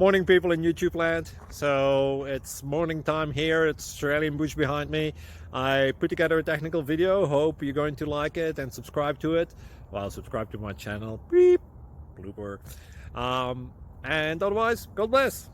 morning, people in YouTube land. So it's morning time here. It's Australian bush behind me. I put together a technical video. Hope you're going to like it and subscribe to it. Well, subscribe to my channel. Beep. Blooper. And otherwise, God bless.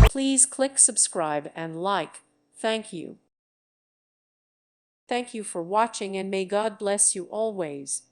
Please click subscribe and like. Thank you. Thank you for watching and may God bless you always.